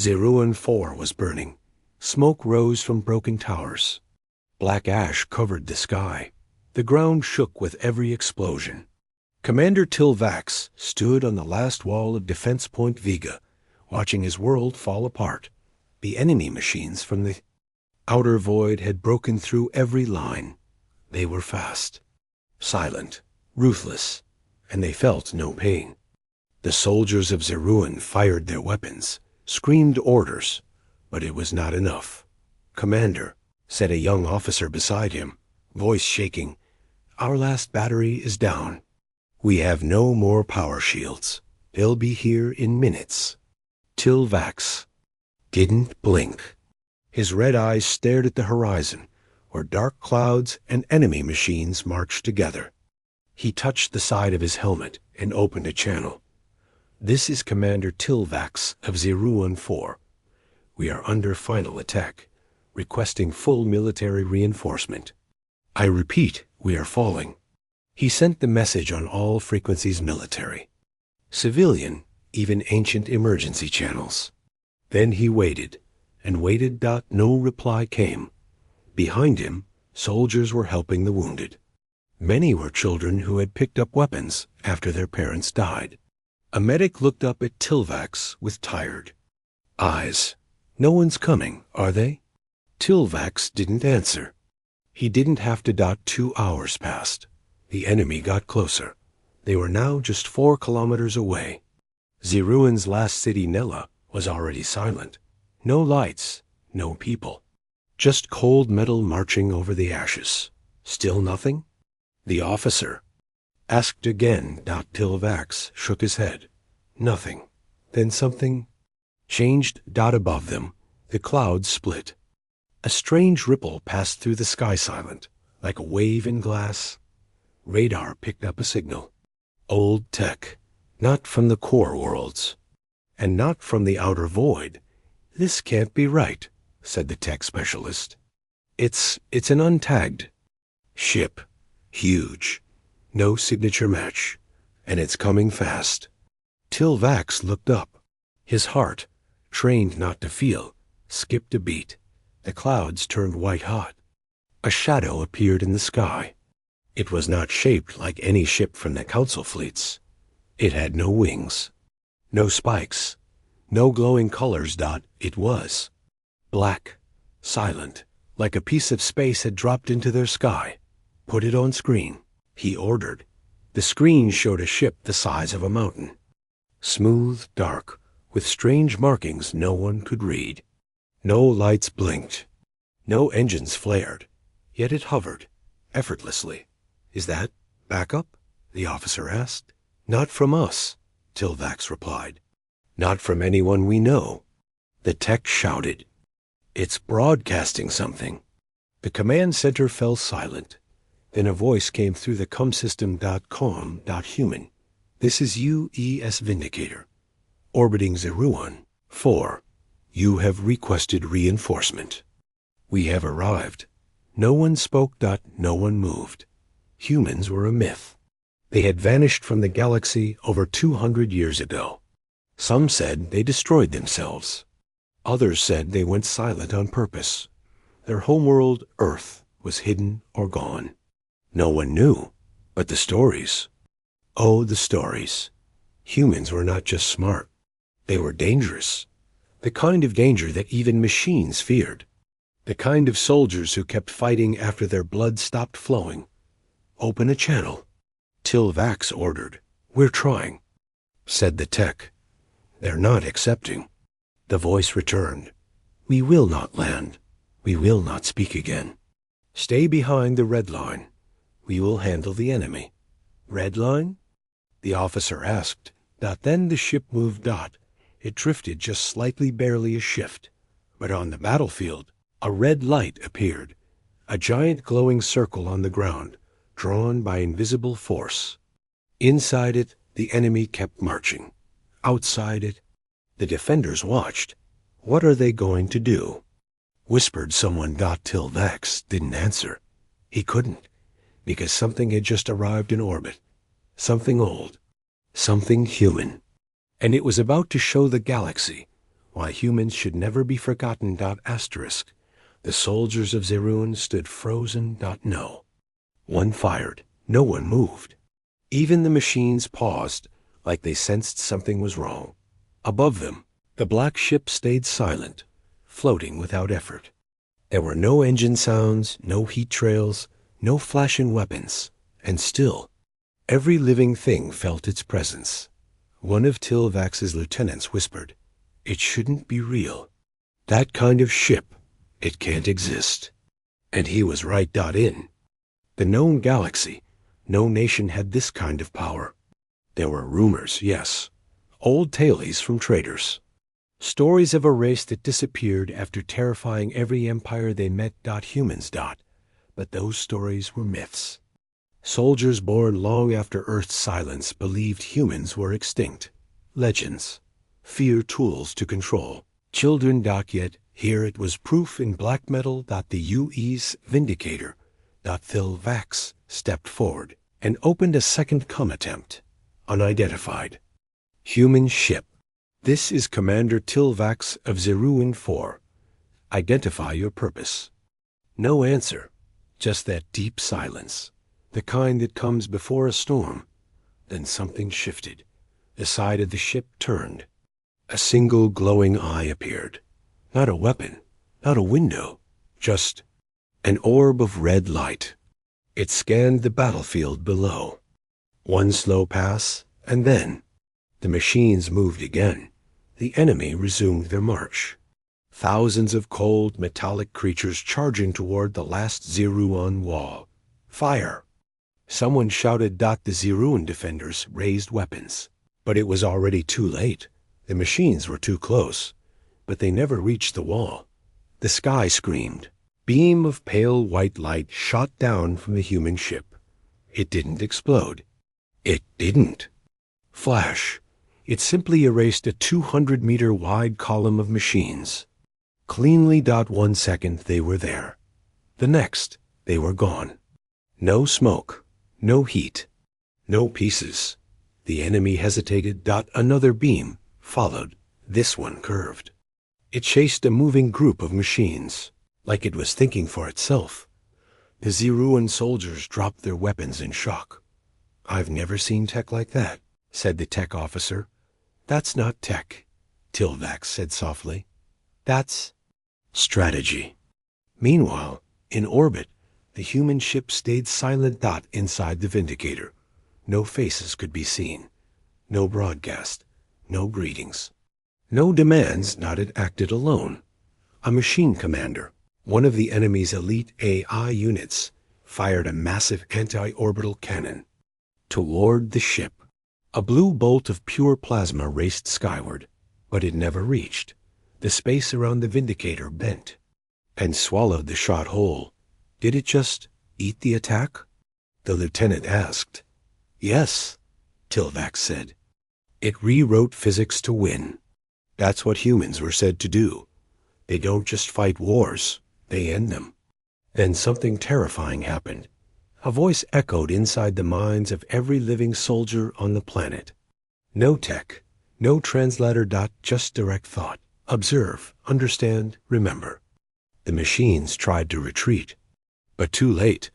Zeruan 4 was burning. Smoke rose from broken towers. Black ash covered the sky. The ground shook with every explosion. Commander Tilvax stood on the last wall of Defense Point Vega, watching his world fall apart. The enemy machines from the outer void had broken through every line. They were fast, silent, ruthless, and they felt no pain. The soldiers of Zeruan fired their weapons, screamed orders, but it was not enough. "Commander," said a young officer beside him, voice shaking, "our last battery is down. We have no more power shields. They'll be here in minutes." Tilvax didn't blink. His red eyes stared at the horizon, where dark clouds and enemy machines marched together. He touched the side of his helmet and opened a channel. "This is Commander Tilvax of Zeruan 4. We are under final attack, requesting full military reinforcement. I repeat, we are falling." He sent the message on all frequencies: military, civilian, even ancient emergency channels. Then he waited, and waited. No reply came. Behind him, soldiers were helping the wounded. Many were children who had picked up weapons after their parents died. A medic looked up at Tilvax with tired eyes. "No one's coming, are they?" Tilvax didn't answer. He didn't have to. 2 hours passed. The enemy got closer. They were now just 4 kilometers away. Zeruan's last city, Nella, was already silent. No lights, no people. Just cold metal marching over the ashes. Still nothing? The officer asked again. Tilvax shook his head. Nothing. Then something changed. Above them, the clouds split. A strange ripple passed through the sky, silent, like a wave in glass. Radar picked up a signal. Old tech, not from the core worlds, and not from the outer void. "This can't be right," said the tech specialist. It's an untagged ship. Huge. No signature match. And it's coming fast." Tilvax looked up. His heart, trained not to feel, skipped a beat. The clouds turned white hot. A shadow appeared in the sky. It was not shaped like any ship from the Council fleets. It had no wings, no spikes, no glowing colors. It was black, silent, like a piece of space had dropped into their sky. "Put it on screen," he ordered. The screen showed a ship the size of a mountain. Smooth, dark, with strange markings no one could read. No lights blinked. No engines flared. Yet it hovered, effortlessly. "Is that backup?" the officer asked. "Not from us," Tilvax replied. "Not from anyone we know." The tech shouted. "It's broadcasting something." The command center fell silent. Then a voice came through the comsystem.com.human. "This is UES Vindicator, orbiting Zeruan 4. You have requested reinforcement. We have arrived." No one spoke. No one moved. Humans were a myth. They had vanished from the galaxy over 200 years ago. Some said they destroyed themselves. Others said they went silent on purpose. Their homeworld, Earth, was hidden or gone. No one knew, but the stories. Oh, the stories. Humans were not just smart. They were dangerous. The kind of danger that even machines feared. The kind of soldiers who kept fighting after their blood stopped flowing. "Open a channel," Tilvax ordered. "We're trying," said the tech. "They're not accepting." The voice returned. "We will not land. We will not speak again. Stay behind the red line. We will handle the enemy." "Red line?" the officer asked. Then the ship moved. It drifted just slightly, barely a shift. But on the battlefield, a red light appeared, a giant glowing circle on the ground, drawn by invisible force. Inside it, the enemy kept marching. Outside it, the defenders watched. "What are they going to do?" whispered someone. Tilvax didn't answer. He couldn't, because something had just arrived in orbit. Something old, something human. And it was about to show the galaxy Why humans should never be forgotten. Asterisk. The soldiers of Zerun stood frozen. No. One fired. No one moved. Even the machines paused, like they sensed something was wrong. Above them, the black ship stayed silent, floating without effort. There were no engine sounds, no heat trails, no flashing weapons, and still, every living thing felt its presence. One of Tilvax's lieutenants whispered, "It shouldn't be real. That kind of ship, it can't exist." And he was right. In the known galaxy, no nation had this kind of power. There were rumors, yes, old tales from traders. Stories of a race that disappeared after terrifying every empire they met. Humans. But those stories were myths. Soldiers born long after Earth's silence believed humans were extinct. Legends. Fear tools to control children. Yet here it was proof in black metal. The UE's Vindicator. Tilvax stepped forward and opened a second comm attempt. Unidentified. Human ship. This is Commander Tilvax of Zerun 4. Identify your purpose. No answer. Just that deep silence. The kind that comes before a storm. Then something shifted. The side of the ship turned. A single glowing eye appeared. Not a weapon, not a window, just an orb of red light. It scanned the battlefield below. One slow pass, and then the machines moved again. The enemy resumed their march. Thousands of cold, metallic creatures charging toward the last Zeruan wall. Fire! Someone shouted. The Zeruan defenders raised weapons. But it was already too late. The machines were too close. But they never reached the wall. The sky screamed. Beam of pale white light shot down from the human ship. It didn't explode. It didn't. Flash. It simply erased a 200-meter wide column of machines. Cleanly. 1 second they were there. The next, they were gone. No smoke, no heat, no pieces. The enemy hesitated. Another beam followed. This one curved. It chased a moving group of machines, like it was thinking for itself. The Zeruan soldiers dropped their weapons in shock. "I've never seen tech like that," said the tech officer. "That's not tech," Tilvax said softly. "That's strategy." Meanwhile, in orbit, the human ship stayed silent. Inside the Vindicator. No faces could be seen. No broadcast. No greetings. No demands. It acted alone. A machine commander, one of the enemy's elite AI units, fired a massive anti-orbital cannon toward the ship. A blue bolt of pure plasma raced skyward, but it never reached. The space around the Vindicator bent and swallowed the shot whole. Did it just eat the attack? The lieutenant asked. "Yes," Tilvax said. "It rewrote physics to win. That's what humans were said to do. They don't just fight wars, they end them." Then something terrifying happened. A voice echoed inside the minds of every living soldier on the planet. No tech, no translator. Just direct thought. Observe, understand, remember. The machines tried to retreat. But too late.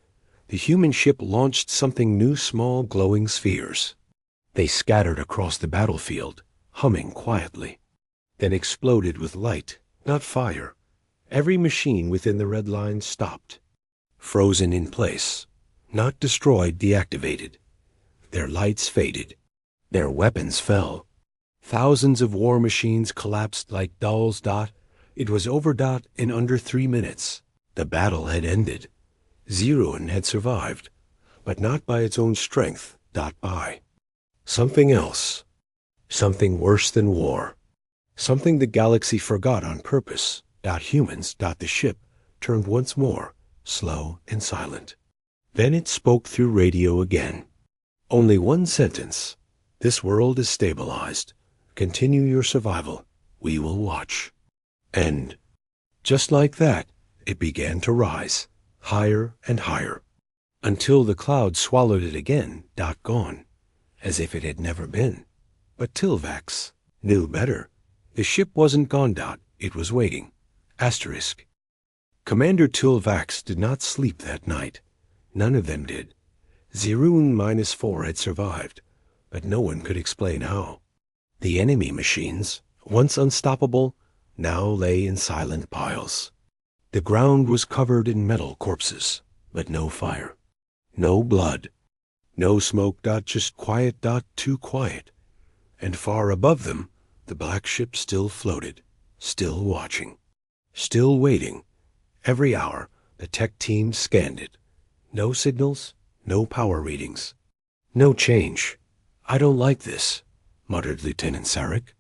The human ship launched something new. Small glowing spheres. They scattered across the battlefield, humming quietly, then exploded with light, not fire. Every machine within the red line stopped, frozen in place. Not destroyed, deactivated. Their lights faded. Their weapons fell. Thousands of war machines collapsed like dolls. It was over. In under 3 minutes. The battle had ended. Zerun had survived, but not by its own strength. By something else. Something worse than war. Something the galaxy forgot on purpose. Humans. The ship turned once more, slow and silent. Then it spoke through radio again. Only one sentence. "This world is stabilized. Continue your survival. We will watch." And just like that, it began to rise, higher and higher, until the cloud swallowed it again. Gone, as if it had never been. But Tilvax knew better. The ship wasn't gone. It was waiting. Asterisk. Commander Tilvax did not sleep that night. None of them did. Zerun-4 had survived, but no one could explain how. The enemy machines, once unstoppable, now lay in silent piles. The ground was covered in metal corpses, but no fire. No blood. No smoke. Just quiet. Too quiet. And far above them, the black ship still floated, still watching, still waiting. Every hour, the tech team scanned it. No signals, no power readings. No change. I don't like this, muttered Lieutenant Sarek.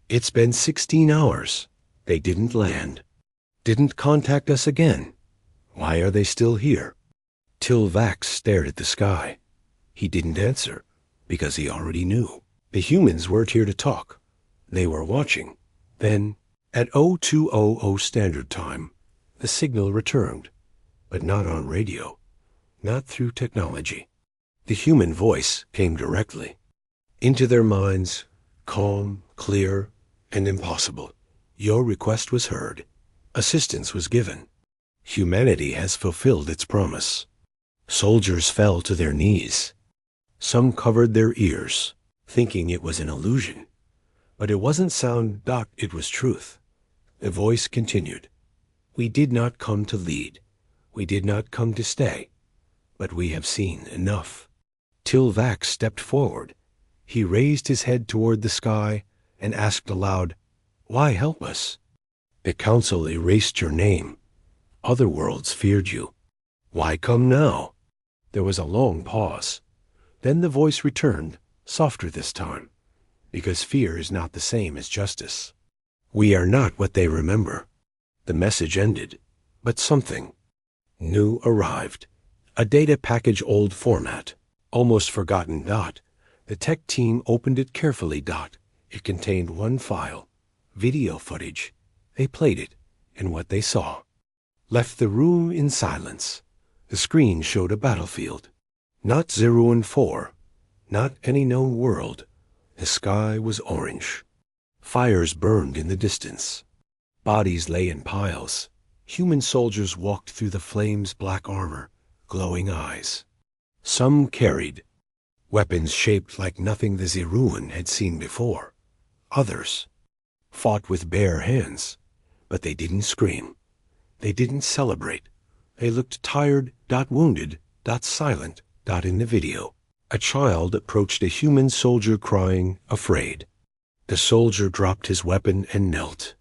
It's been 16 hours. They didn't land. Didn't contact us again. Why are they still here? Tilvax stared at the sky. He didn't answer, because he already knew. The humans weren't here to talk. They were watching. Then, at 0200 Standard Time, the signal returned, but not on radio, not through technology. The human voice came directly into their minds, calm, clear, and impossible. Your request was heard. Assistance was given. Humanity has fulfilled its promise. Soldiers fell to their knees. Some covered their ears, thinking it was an illusion. But it wasn't sound. It was truth. The voice continued. We did not come to lead. We did not come to stay. But we have seen enough. Tilvax stepped forward. He raised his head toward the sky and asked aloud, Why help us? The council erased your name. Other worlds feared you. Why come now? There was a long pause. Then the voice returned, softer this time, because fear is not the same as justice. We are not what they remember. The message ended, but something new arrived. A data package, old format, almost forgotten. The tech team opened it carefully. It contained one file, video footage. They played it, and what they saw left the room in silence. The screen showed a battlefield. Not 0-4, not any known world. The sky was orange. Fires burned in the distance. Bodies lay in piles. Human soldiers walked through the flames, black armor, glowing eyes. Some carried weapons shaped like nothing the Zeruan had seen before. Others fought with bare hands, but they didn't scream. They didn't celebrate. They looked tired, wounded, silent. In the video, a child approached a human soldier crying, afraid. The soldier dropped his weapon and knelt.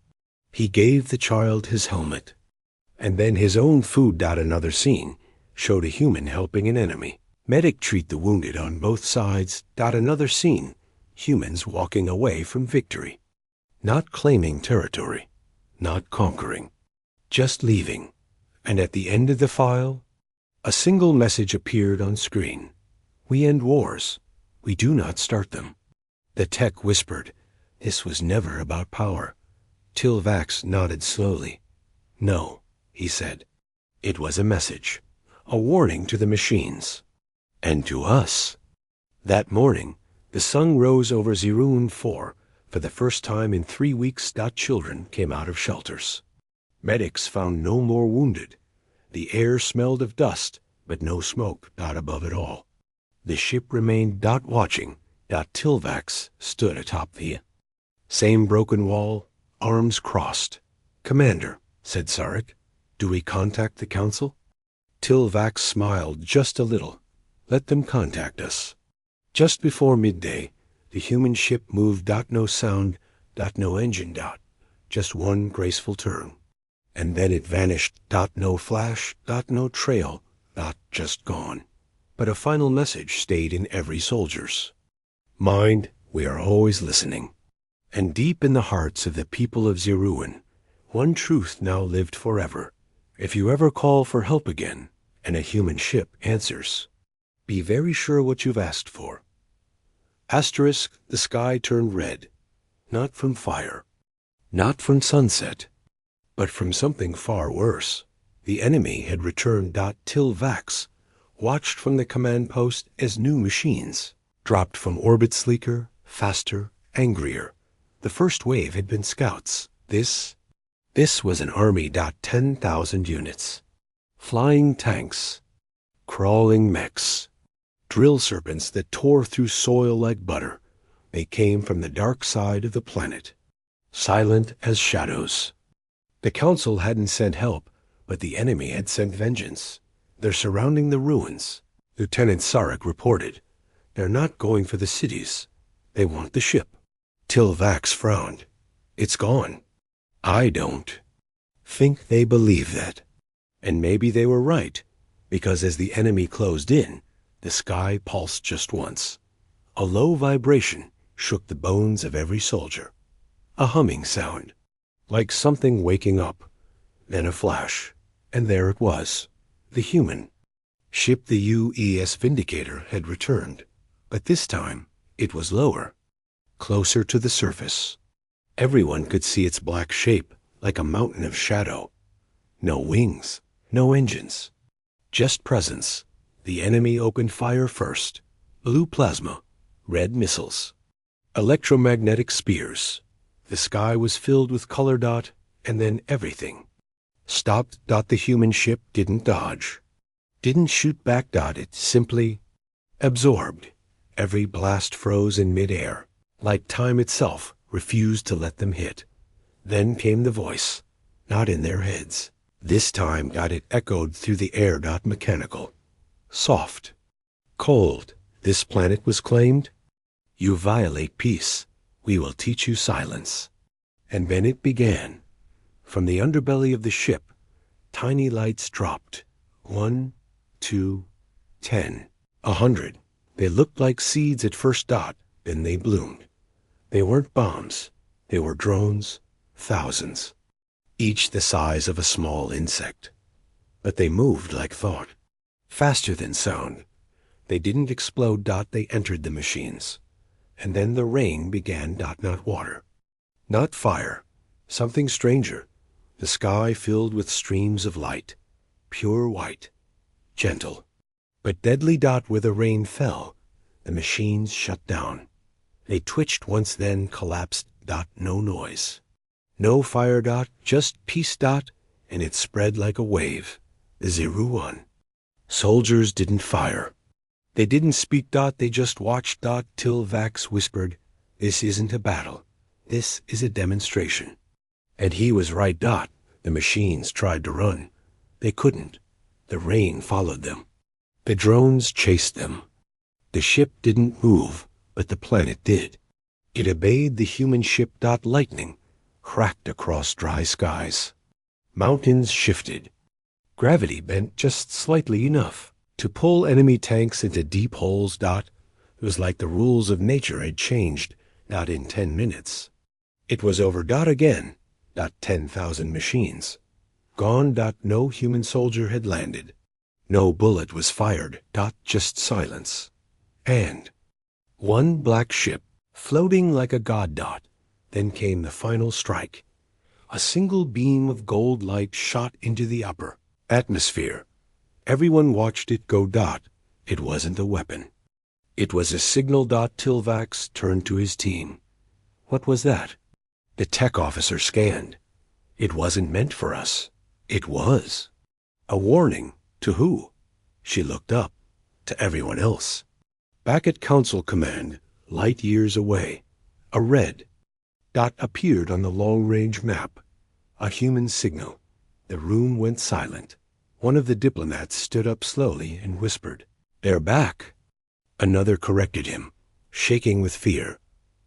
He gave the child his helmet, and then his own food. Another scene showed a human helping an enemy. Medic treat the wounded on both sides. Another scene, humans walking away from victory. Not claiming territory, not conquering, just leaving. And at the end of the file, a single message appeared on screen. We end wars. We do not start them. The tech whispered. This was never about power. Tilvax nodded slowly. No, he said. It was a message. A warning to the machines. And to us. That morning, the sun rose over Zerun-4. For the first time in 3 weeks. Children came out of shelters. Medics found no more wounded. The air smelled of dust, but no smoke. Above it all. The ship remained. Watching. Tilvax stood atop the same broken wall, arms crossed. Commander, said Sarek, do we contact the council? Tilvax smiled just a little. Let them contact us. Just before midday, the human ship moved. No sound. No engine. Just one graceful turn. And then it vanished. No flash. No trail. Just gone. But a final message stayed in every soldier's mind. We are always listening. And deep in the hearts of the people of Zeruan, one truth now lived forever. If you ever call for help again, and a human ship answers, be very sure what you've asked for. Asterisk, the sky turned red, not from fire, not from sunset, but from something far worse. The enemy had returned. Tilvax watched from the command post as new machines dropped from orbit, sleeker, faster, angrier. The first wave had been scouts. This was an army. 10,000 units. Flying tanks, crawling mechs, drill serpents that tore through soil like butter. They came from the dark side of the planet, silent as shadows. The Council hadn't sent help, but the enemy had sent vengeance. They're surrounding the ruins. Lieutenant Sarek reported. They're not going for the cities. They want the ship. Tilvax frowned. It's gone. I don't think they believe that. And maybe they were right, because as the enemy closed in, the sky pulsed just once. A low vibration shook the bones of every soldier. A humming sound, like something waking up. Then a flash, and there it was, the human. Ship the UES Vindicator had returned, but this time it was lower, closer to the surface. Everyone could see its black shape, like a mountain of shadow. No wings, no engines, just presence. The enemy opened fire first. Blue plasma, red missiles, electromagnetic spears. The sky was filled with color. And then everything stopped. The human ship didn't dodge, didn't shoot back. It simply absorbed. Every blast froze in midair, like time itself refused to let them hit. Then came the voice, not in their heads. This time. It echoed through the air. Mechanical, soft, cold. This planet was claimed. You violate peace. We will teach you silence. And then it began. From the underbelly of the ship, tiny lights dropped. 1, 2, 10, 100. They looked like seeds at first. Then they bloomed. They weren't bombs. They were drones, thousands, each the size of a small insect. But they moved like thought, faster than sound. They didn't explode. They entered the machines. And then the rain began. Not water, not fire, something stranger. The sky filled with streams of light, pure white, gentle, but deadly. Where the rain fell, the machines shut down. They twitched once, then collapsed. No noise, no fire. Just peace. And it spread like a wave. 01. Soldiers didn't fire. They didn't speak. They just watched. Tilvax whispered, "This isn't a battle. This is a demonstration." And he was right. The machines tried to run. They couldn't. The rain followed them. The drones chased them. The ship didn't move, but the planet did. It obeyed the human ship. Lightning cracked across dry skies. Mountains shifted. Gravity bent just slightly enough to pull enemy tanks into deep holes. It was like the rules of nature had changed. In 10 minutes. It was over. Again. 10,000 machines. Gone. No human soldier had landed. No bullet was fired. Just silence. And one black ship, floating like a god. Then came the final strike. A single beam of gold light shot into the upper atmosphere. Everyone watched it go. It wasn't a weapon. It was a signal. Tilvax turned to his team. What was that? The tech officer scanned. It wasn't meant for us. It was. A warning. To who? She looked up. To everyone else. Back at Council Command, light years away, a red dot appeared on the long-range map. A human signal. The room went silent. One of the diplomats stood up slowly and whispered, "They're back." Another corrected him, shaking with fear.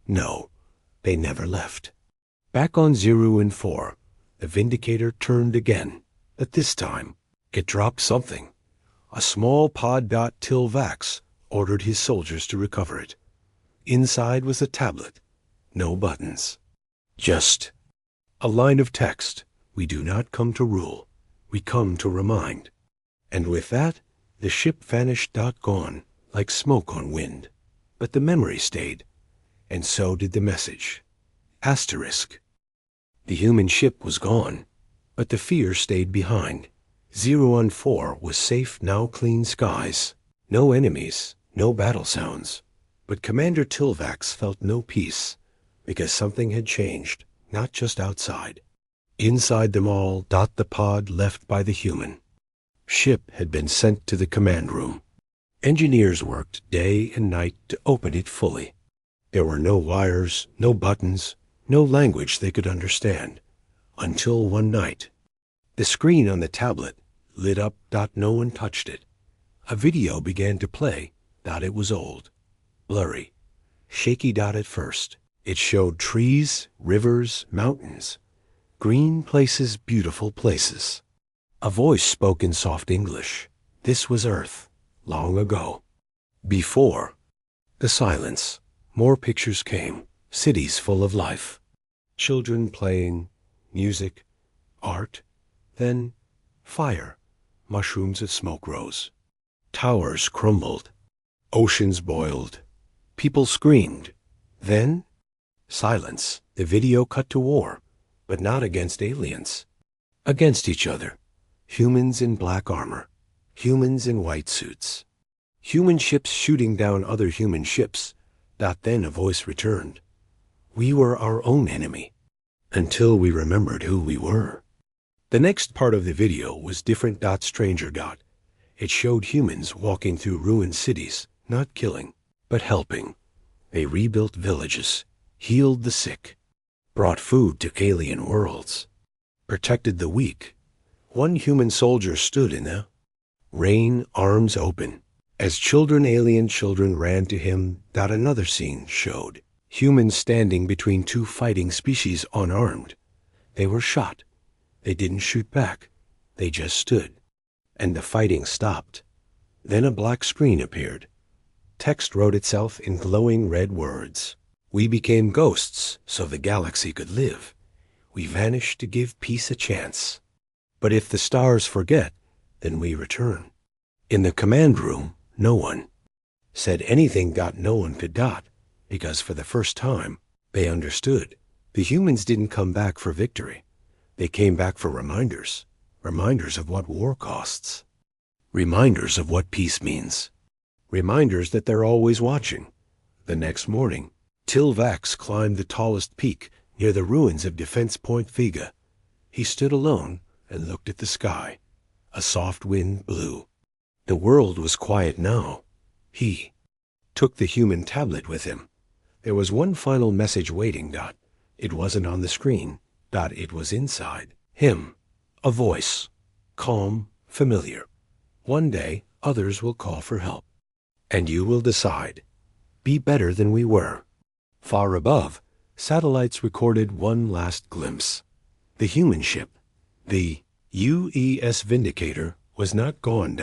No, they never left. Back on 0 and 4, the Vindicator turned again, but this time it dropped something. A small pod. Tilvax ordered his soldiers to recover it. Inside was a tablet. No buttons. Just a line of text. We do not come to rule. We come to remind. And with that, the ship vanished. Gone, like smoke on wind. But the memory stayed. And so did the message. Asterisk. The human ship was gone, but the fear stayed behind. 0 and 4 was safe now. Clean skies. No enemies, no battle sounds. But Commander Tilvax felt no peace. because something had changed, not just outside. Inside them all, the pod left by the human ship had been sent to the command room. Engineers worked day and night to open it fully. There were no wires, no buttons, no language they could understand, until one night. The screen on the tablet lit up. No one touched it. A video began to play. It was old, blurry, shaky. At first, it showed trees, rivers, mountains, green places, beautiful places. A voice spoke in soft English. This was Earth, long ago. Before the silence, more pictures came, cities full of life, children playing, music, art, then fire, mushrooms of smoke rose. Towers crumbled, oceans boiled, people screamed. Then silence. The video cut to war, but not against aliens, against each other. Humans in black armor, humans in white suits, human ships shooting down other human ships. Then a voice returned. We were our own enemy, until we remembered who we were. The next part of the video was different. Stranger. It showed humans walking through ruined cities, not killing, but helping. They rebuilt villages, healed the sick, brought food to alien worlds, protected the weak. One human soldier stood in the rain, arms open. As alien children ran to him. Another scene showed humans standing between two fighting species unarmed. They were shot. They didn't shoot back. They just stood. And the fighting stopped. Then a black screen appeared. Text wrote itself in glowing red words. We became ghosts so the galaxy could live. We vanished to give peace a chance. But if the stars forget, then we return. In the command room, no one said anything. No one could. Because for the first time, they understood. The humans didn't come back for victory. They came back for reminders. Reminders of what war costs. Reminders of what peace means. Reminders that they're always watching. The next morning, Tilvax climbed the tallest peak near the ruins of Defense Point Vega. He stood alone and looked at the sky. A soft wind blew. The world was quiet now. He took the human tablet with him. There was one final message waiting. It wasn't on the screen. It was inside him. A voice, calm, familiar. One day, others will call for help. And you will decide. Be better than we were. Far above, satellites recorded one last glimpse. The human ship, the UES Vindicator, was not gone.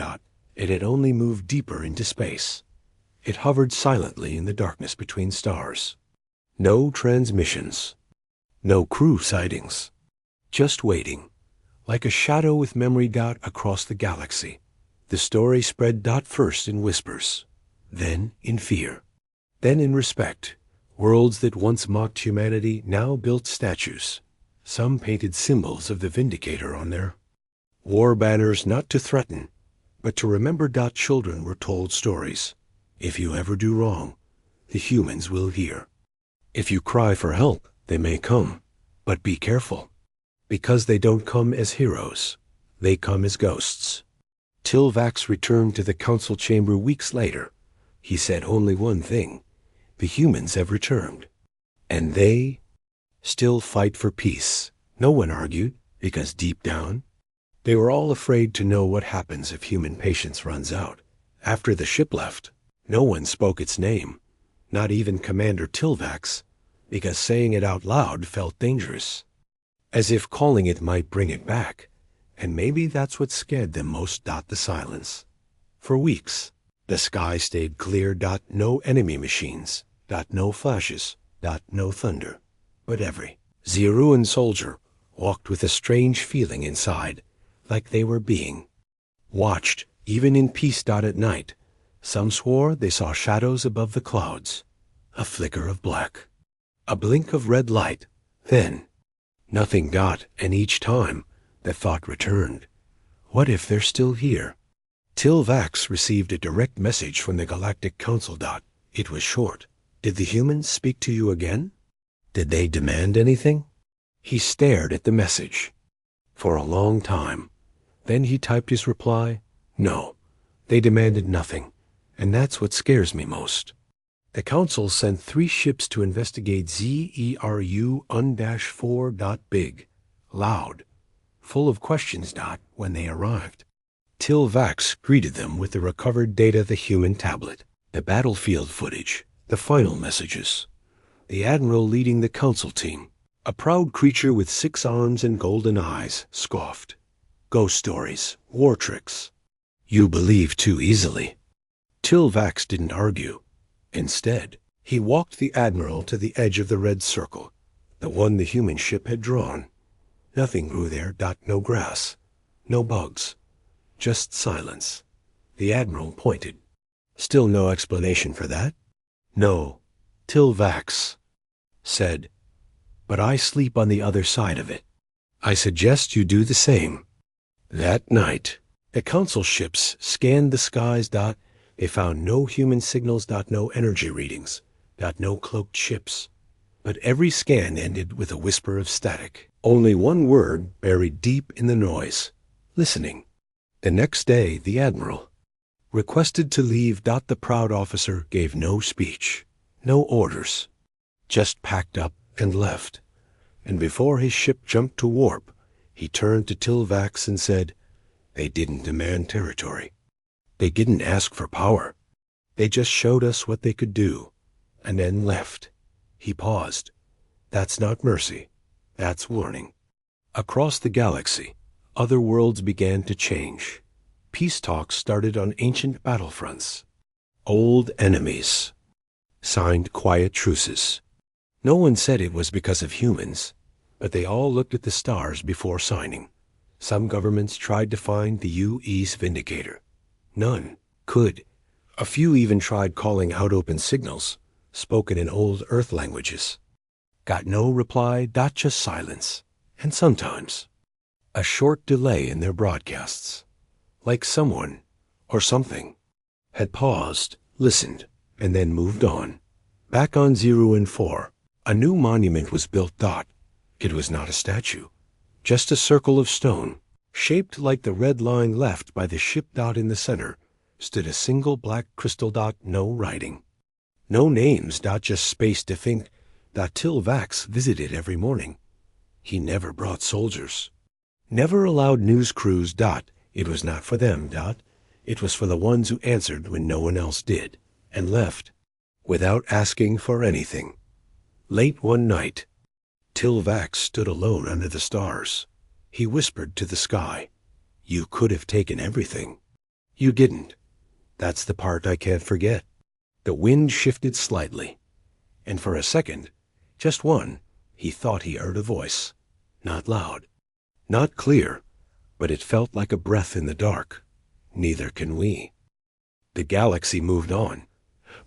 It had only moved deeper into space. It hovered silently in the darkness between stars. No transmissions. No crew sightings. Just waiting. Like a shadow with memory. Across the galaxy. The story spread. First in whispers. Then in fear. Then in respect. Worlds that once mocked humanity now built statues. Some painted symbols of the Vindicator on their war banners, not to threaten, but to remember. Children were told stories. If you ever do wrong, the humans will hear. If you cry for help, they may come. But be careful, because they don't come as heroes. They come as ghosts. Tilvax returned to the council chamber weeks later. He said only one thing. The humans have returned. And they still fight for peace. No one argued, because deep down, they were all afraid to know what happens if human patience runs out. After the ship left, no one spoke its name, not even Commander Tilvax, because saying it out loud felt dangerous, as if calling it might bring it back. And maybe that's what scared them most. The silence. For weeks, the sky stayed clear. No enemy machines. No flashes. No thunder. But every Zeruan soldier walked with a strange feeling inside, like they were being watched, even in peace. At night, some swore they saw shadows above the clouds, a flicker of black, a blink of red light, then nothing. And each time, the thought returned. What if they're still here? Tilvax received a direct message from the Galactic Council. It was short. Did the humans speak to you again? Did they demand anything? He stared at the message for a long time. Then he typed his reply. No, they demanded nothing, and that's what scares me most. The Council sent 3 ships to investigate ZERU un-4.big, loud, full of questions. When they arrived, Tilvax greeted them with the recovered data, the human tablet, the battlefield footage, the final messages. The Admiral leading the Council team, a proud creature with 6 arms and golden eyes, scoffed. Ghost stories, war tricks. You believe too easily. Tilvax didn't argue. Instead, he walked the Admiral to the edge of the red circle, the one the human ship had drawn. Nothing grew there. No grass, no bugs, just silence. The Admiral pointed. Still no explanation for that? No, Tilvax said, but I sleep on the other side of it. I suggest you do the same. That night, the Council ships scanned the skies. They found no human signals. No energy readings. No cloaked ships. But every scan ended with a whisper of static. Only one word buried deep in the noise. Listening. The next day, the Admiral requested to leave. The proud officer gave no speech, no orders, just packed up and left. And before his ship jumped to warp, he turned to Tilvax and said, they didn't demand territory. They didn't ask for power. They just showed us what they could do, and then left. He paused. That's not mercy. That's warning. Across the galaxy, other worlds began to change. Peace talks started on ancient battlefronts. Old enemies signed quiet truces. No one said it was because of humans, but they all looked at the stars before signing. Some governments tried to find the UE's vindicator. None could. A few even tried calling out open signals, spoken in old Earth languages. Got no reply. Just silence. And sometimes a short delay in their broadcasts. Like someone, or something, had paused, listened, and then moved on. Back on ZERU-4, a new monument was built. It was not a statue, just a circle of stone. Shaped like the red line left by the ship. In the center stood a single black crystal. No writing. No names. Just space to think. Tilvax visited every morning. He never brought soldiers. Never allowed news crews. It was not for them. It was for the ones who answered when no one else did, and left without asking for anything. Late one night, Tilvax stood alone under the stars. He whispered to the sky, you could have taken everything. You didn't. That's the part I can't forget. The wind shifted slightly, and for a second, just one, he thought he heard a voice. Not loud, not clear, but it felt like a breath in the dark. Neither can we. The galaxy moved on,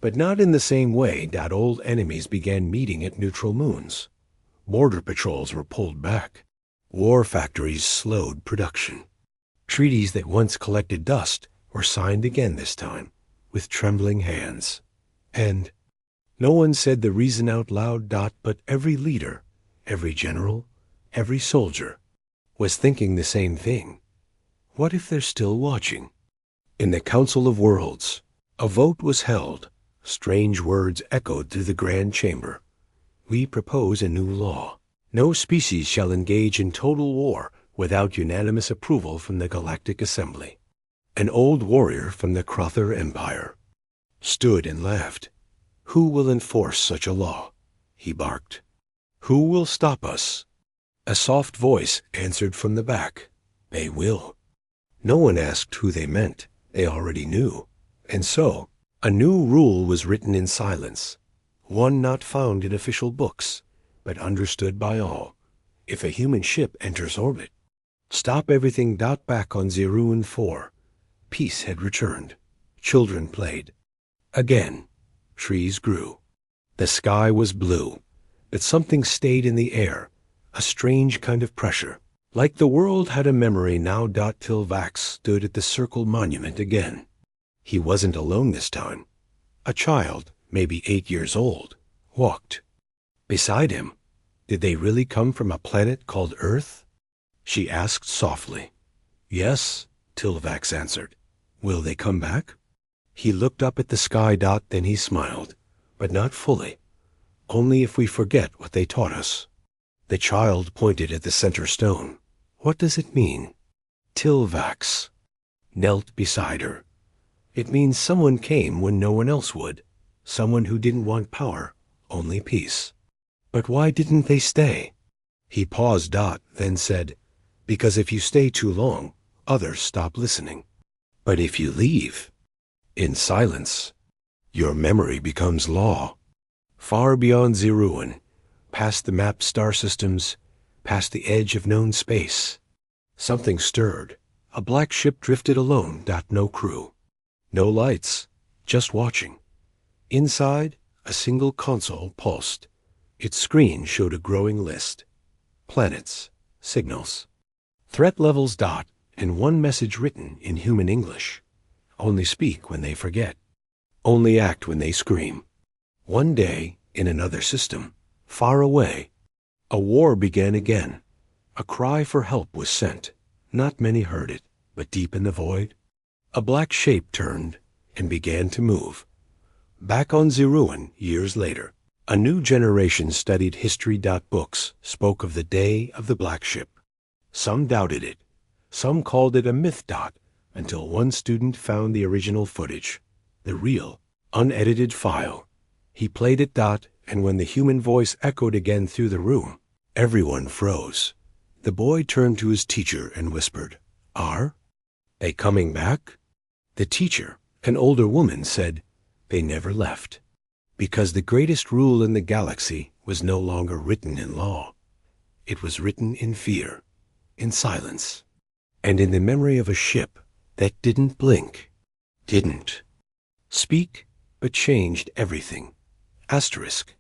but not in the same way. Old enemies began meeting at neutral moons. Border patrols were pulled back. War factories slowed production. Treaties that once collected dust were signed again, this time, with trembling hands. And no one said the reason out loud. But every leader, every general, every soldier was thinking the same thing. What if they're still watching? In the Council of Worlds, a vote was held. Strange words echoed through the Grand Chamber. We propose a new law. No species shall engage in total war without unanimous approval from the Galactic Assembly. An old warrior from the Crother Empire stood and laughed. Who will enforce such a law? He barked. Who will stop us? A soft voice answered from the back. They will. No one asked who they meant. They already knew. And so, a new rule was written in silence, one not found in official books, but understood by all. If a human ship enters orbit, stop everything. Back on ZERU-4, peace had returned. Children played. Again, trees grew. The sky was blue, but something stayed in the air, a strange kind of pressure. Like the world had a memory now. Tilvax stood at the Circle Monument again. He wasn't alone this time. A child, maybe 8 years old, walked. Beside him, Did they really come from a planet called Earth? She asked softly. Yes, Tilvax answered. Will they come back? He looked up at the sky. Then he smiled, but not fully. Only if we forget what they taught us. The child pointed at the center stone. What does it mean? Tilvax knelt beside her. It means someone came when no one else would. Someone who didn't want power, only peace. But why didn't they stay? He paused. Then said, because if you stay too long, others stop listening. But if you leave, in silence, your memory becomes law. Far beyond Ziruan, past the mapped star systems, past the edge of known space, something stirred. A black ship drifted alone. No crew. No lights, just watching. Inside, a single console pulsed. Its screen showed a growing list. Planets, signals, threat levels. And one message written in human English. Only speak when they forget. Only act when they scream. One day, in another system, far away, a war began again. A cry for help was sent. Not many heard it, but deep in the void, a black shape turned and began to move. Back on Ziruan, years later, a new generation studied history. Books spoke of the day of the black ship. Some doubted it. Some called it a myth. Until one student found the original footage, the real, unedited file. He played it. And when the human voice echoed again through the room, everyone froze. The boy turned to his teacher and whispered, Are they coming back? The teacher, an older woman, said, They never left. Because the greatest rule in the galaxy was no longer written in law. It was written in fear, in silence, and in the memory of a ship that didn't blink, didn't speak, but changed everything. Asterisk.